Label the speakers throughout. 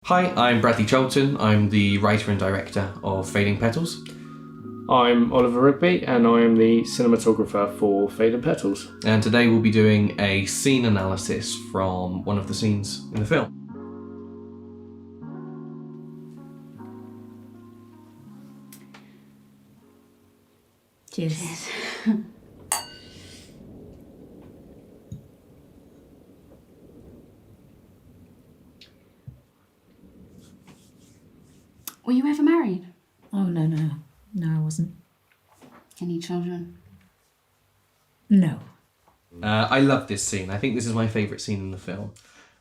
Speaker 1: Hi, I'm Bradley Charlton. I'm the writer and director of Fading Petals.
Speaker 2: I'm Oliver Rigby and I am the cinematographer for Fading Petals.
Speaker 1: And today we'll be doing a scene analysis from one of the scenes in the film.
Speaker 3: Cheers.
Speaker 4: Were you ever married?
Speaker 3: Oh, no, I wasn't.
Speaker 4: Any children?
Speaker 3: No.
Speaker 1: I love this scene. I think this is my favourite scene in the film.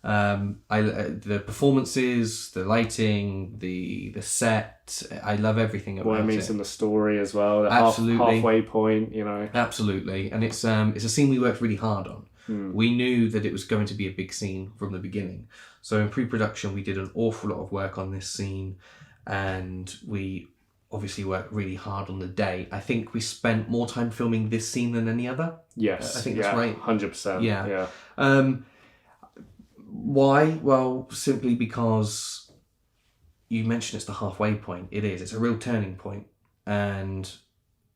Speaker 1: The performances, the lighting, the set. I love everything about
Speaker 2: What it means in the story as well. The halfway point, you know.
Speaker 1: Absolutely, and it's a scene we worked really hard on. We knew that it was going to be a big scene from the beginning. So in pre-production, we did an awful lot of work on this scene, and we obviously worked really hard on the day. I think we spent more time filming this scene than any other.
Speaker 2: Yes,
Speaker 1: I think that's right.
Speaker 2: 100%.
Speaker 1: Yeah. Why? Well, simply because you mentioned it's the halfway point. It is. It's a real turning point, and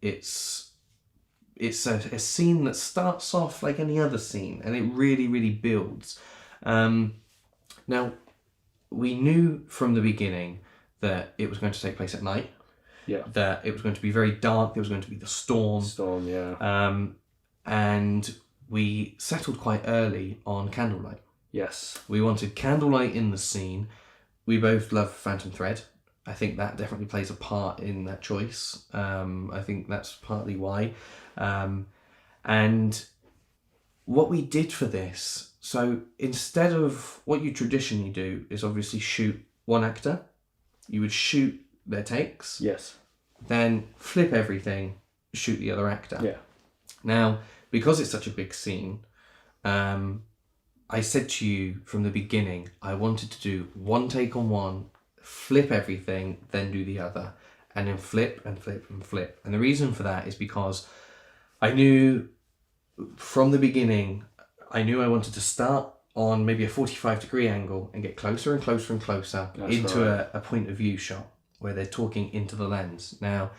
Speaker 1: it's a scene that starts off like any other scene, and it really, really builds. Now, we knew from the beginning that it was going to take place at night.
Speaker 2: Yeah.
Speaker 1: That it was going to be very dark. There was going to be the storm.
Speaker 2: Yeah.
Speaker 1: And we settled quite early on candlelight.
Speaker 2: Yes.
Speaker 1: We wanted candlelight in the scene. We both love Phantom Thread. I think that definitely plays a part in that choice. I think that's partly why. And what we did for this, so instead of what you traditionally do is obviously shoot one actor. You would shoot their takes.
Speaker 2: Yes.
Speaker 1: Then flip everything, shoot the other actor.
Speaker 2: Yeah.
Speaker 1: Now, because it's such a big scene, I said to you from the beginning, I wanted to do one take on one, flip everything, then do the other, and then flip and flip and flip. And the reason for that is because I knew from the beginning, I wanted to start on maybe a 45-degree angle and get closer and closer and closer into a point of view shot where they're talking into the lens. Now,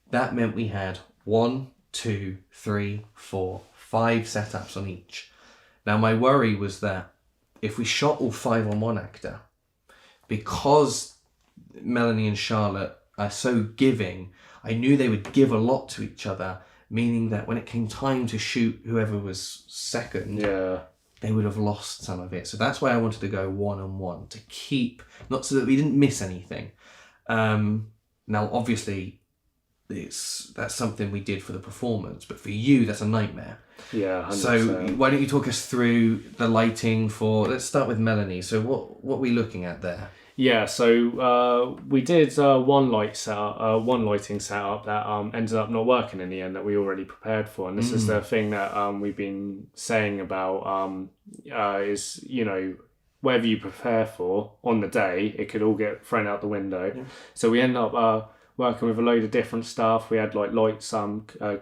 Speaker 1: that meant we had 1, 2, 3, 4, 5 setups on each. Now, my worry was that if we shot all 5 on one actor, because Melanie and Charlotte are so giving, I knew they would give a lot to each other, meaning that when it came time to shoot whoever was second, they would have lost some of it. So that's why I wanted to go 1-on-1 to keep, not so that we didn't miss anything. Now, obviously, that's something we did for the performance, but for you, that's a nightmare.
Speaker 2: Yeah, 100%.
Speaker 1: So why don't you talk us through the lighting for, let's start with Melanie. So what are we looking at there?
Speaker 2: Yeah, so we did one lighting setup that ended up not working in the end that we already prepared for, and this is the thing that we've been saying about is, you know, whatever you prepare for on the day, it could all get thrown out the window. Yeah. So we end up working with a load of different stuff. We had like lights,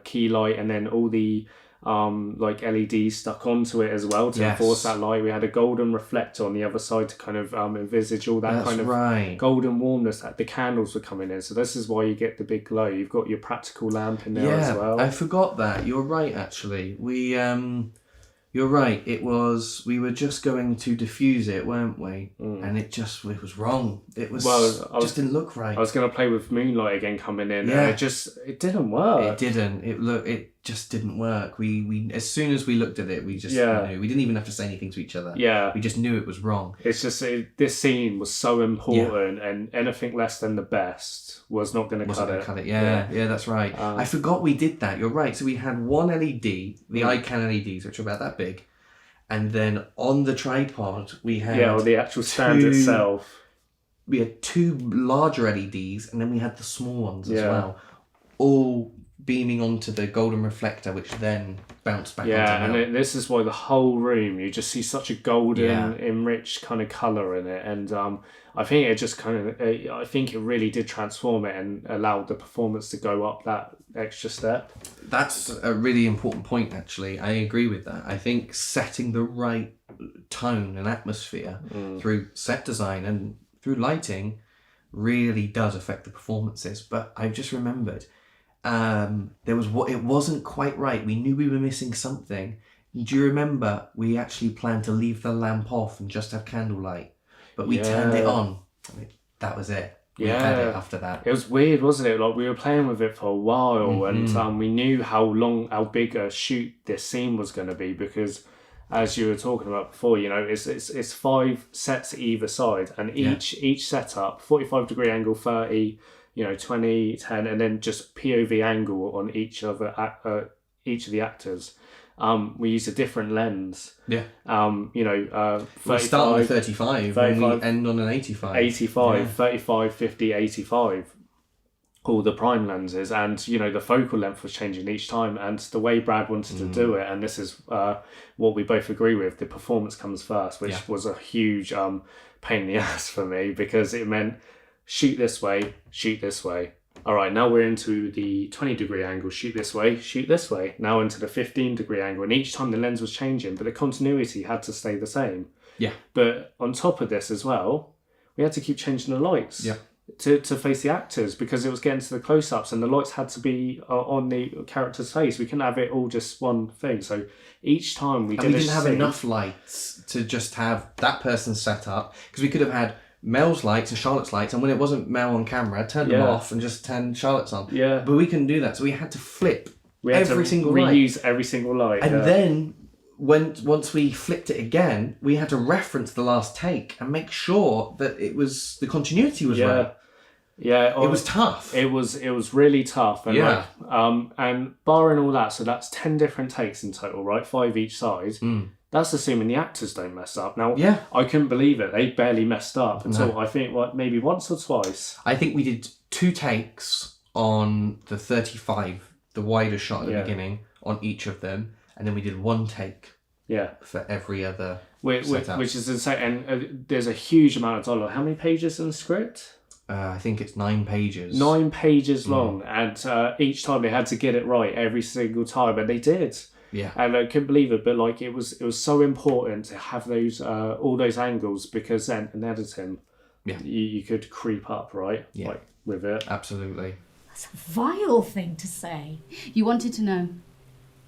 Speaker 2: key light, and then all the like LEDs stuck onto it as well to enforce that light. We had a golden reflector on the other side to kind of envisage all that kind of golden warmness that the candles were coming in. So this is why you get the big glow. You've got your practical lamp in there as well.
Speaker 1: I forgot that. You're right, actually. You're right. We were just going to diffuse it, weren't we? And it was wrong. It didn't look right.
Speaker 2: I was going to play with moonlight again coming in, and it didn't work.
Speaker 1: It didn't. It just didn't work. We as soon as we looked at it, we just knew. We didn't even have to say anything to each other.
Speaker 2: Yeah.
Speaker 1: We just knew it was wrong.
Speaker 2: It's just this scene was so important, and anything less than the best was not going to cut it.
Speaker 1: Yeah, that's right. I forgot we did that. You're right. So we had one LED, the Icon LEDs, which are about that big, and then on the tripod we had
Speaker 2: or the actual stand itself.
Speaker 1: We had 2 larger LEDs, and then we had the small ones as well, all beaming onto the golden reflector, which then bounced back onto
Speaker 2: and this is why the whole room, you just see such a golden, enriched kind of colour in it, and I think it just I think it really did transform it and allowed the performance to go up that extra step.
Speaker 1: That's a really important point, actually. I agree with that. I think setting the right tone and atmosphere through set design and through lighting really does affect the performances. But I've just remembered it wasn't quite right. We knew we were missing something. Do you remember we actually planned to leave the lamp off and just have candlelight, but we turned it on. That was it. We had it after that.
Speaker 2: It was weird, wasn't it? Like, we were playing with it for a while, and we knew how big a shoot this scene was going to be, because as you were talking about before, you know, it's 5 sets either side, and each setup, 45 degree angle, 30, 20, 10, and then just POV angle on each of the actors. We use a different lens.
Speaker 1: Yeah.
Speaker 2: We
Speaker 1: start on a 35 and we end on an 85.
Speaker 2: 85, 35, 50, 85. All the prime lenses, and the focal length was changing each time, and the way Brad wanted to do it, and this is what we both agree with, the performance comes first, which was a huge pain in the ass for me, because it meant shoot this way. All right, now we're into the 20 degree angle, shoot this way, now into the 15 degree angle, and each time the lens was changing, but the continuity had to stay the same.
Speaker 1: Yeah.
Speaker 2: But on top of this as well, we had to keep changing the lights. Yeah. To face the actors, because it was getting to the close-ups, and the lights had to be on the character's face. We couldn't have it all just one thing. So each time we didn't have
Speaker 1: enough lights to just have that person set up, because we could have had Mel's lights and Charlotte's lights, and when it wasn't Mel on camera, turn them off and just turn Charlotte's on.
Speaker 2: Yeah.
Speaker 1: But we couldn't do that, so we had to flip every single
Speaker 2: light.
Speaker 1: Reuse
Speaker 2: every single light.
Speaker 1: And then once we flipped it again, we had to reference the last take and make sure that the continuity was right.
Speaker 2: Yeah,
Speaker 1: it was tough.
Speaker 2: It was really tough, and and barring all that, so that's 10 different takes in total, right? 5 each side. That's assuming the actors don't mess up. Now, I couldn't believe it. They barely messed up until I think maybe once or twice.
Speaker 1: I think we did 2 takes on the 35, the wider shot at the beginning on each of them, and then we did 1 take. For every other setup. Which is insane, and there's a huge amount of dialogue. How many pages in the script? I think it's 9 pages.
Speaker 2: 9 pages long, and each time they had to get it right every single time, and they did.
Speaker 1: Yeah.
Speaker 2: And I couldn't believe it, but it was so important to have those all those angles, because then in editing, you could creep up, right?
Speaker 1: Yeah.
Speaker 2: With it.
Speaker 1: Absolutely.
Speaker 3: That's a vile thing to say.
Speaker 4: You wanted to know.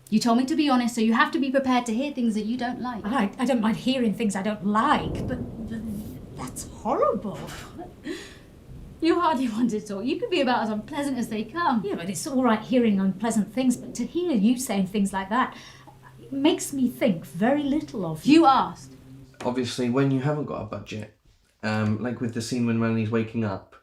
Speaker 4: You told me to be honest, so you have to be prepared to hear things that you don't like.
Speaker 3: I don't mind hearing things I don't like, but that's horrible.
Speaker 4: You hardly wanted to talk. You could be about as unpleasant as they come.
Speaker 3: Yeah, but it's all right hearing unpleasant things, but to hear you saying things like that makes me think very little of you.
Speaker 4: You asked.
Speaker 1: Obviously, when you haven't got a budget, like with the scene when Melanie's waking up,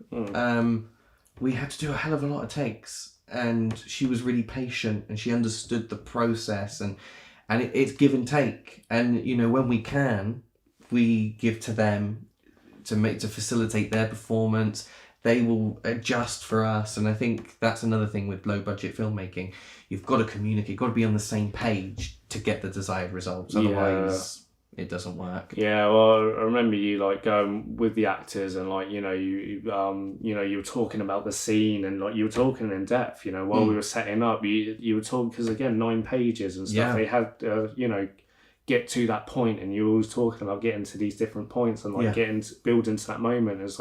Speaker 1: we had to do a hell of a lot of takes, and she was really patient, and she understood the process, and it's give and take. And when we can, we give to them to facilitate their performance. They will adjust for us, and I think that's another thing with low budget filmmaking. You've got to communicate, you've got to be on the same page to get the desired results. Otherwise, it doesn't work.
Speaker 2: Yeah, well, I remember you with the actors, and you were talking about the scene, and you were talking in depth. While we were setting up, you were talking, because again, 9 pages and stuff. They had get to that point, and you were always talking about getting to these different points and building to that moment. It's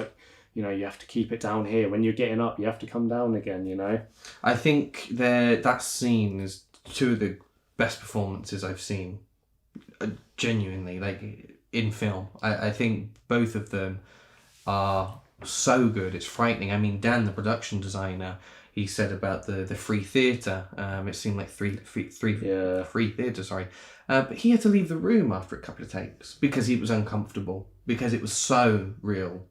Speaker 2: you have to keep it down here. When you're getting up, you have to come down again,
Speaker 1: I think that scene is 2 of the best performances I've seen, genuinely, in film. I think both of them are so good. It's frightening. I mean, Dan, the production designer, he said about the free theatre. It seemed like free theatre, sorry. But he had to leave the room after a couple of takes because he was uncomfortable, because it was so real.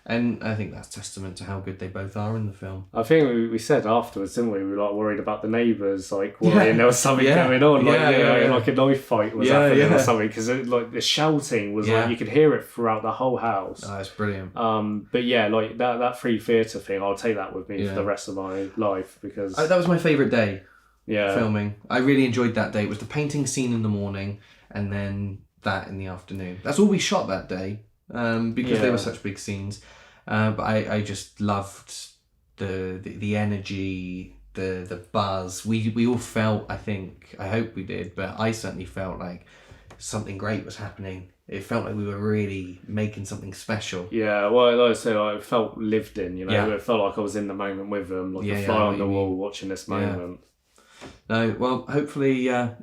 Speaker 1: And I think that's testament to how good they both are in the film.
Speaker 2: I think we said afterwards, didn't we? We were worried about the neighbours, worrying there was something going on, like a knife fight was happening or something, because the shouting was you could hear it throughout the whole house.
Speaker 1: Oh, it's brilliant.
Speaker 2: But that free theatre thing, I'll take that with me for the rest of my life, because
Speaker 1: that was my favourite day. Filming. I really enjoyed that day. It was the painting scene in the morning, and then that in the afternoon. That's all we shot that day. Because they were such big scenes, but I just loved the energy, the buzz. We all felt, I hope we did, but I certainly felt like something great was happening. it felt like we were really making something special.
Speaker 2: Yeah, well, like I said, I felt lived in, you know.
Speaker 1: Yeah.
Speaker 2: It felt like I was in the moment with them, like
Speaker 1: Yeah,
Speaker 2: a
Speaker 1: yeah, I
Speaker 2: fly
Speaker 1: know
Speaker 2: on
Speaker 1: what
Speaker 2: the
Speaker 1: you
Speaker 2: wall
Speaker 1: mean.
Speaker 2: watching this
Speaker 1: Yeah.
Speaker 2: moment.
Speaker 1: No, well, hopefully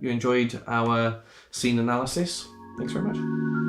Speaker 1: you enjoyed our scene analysis. Thanks very much.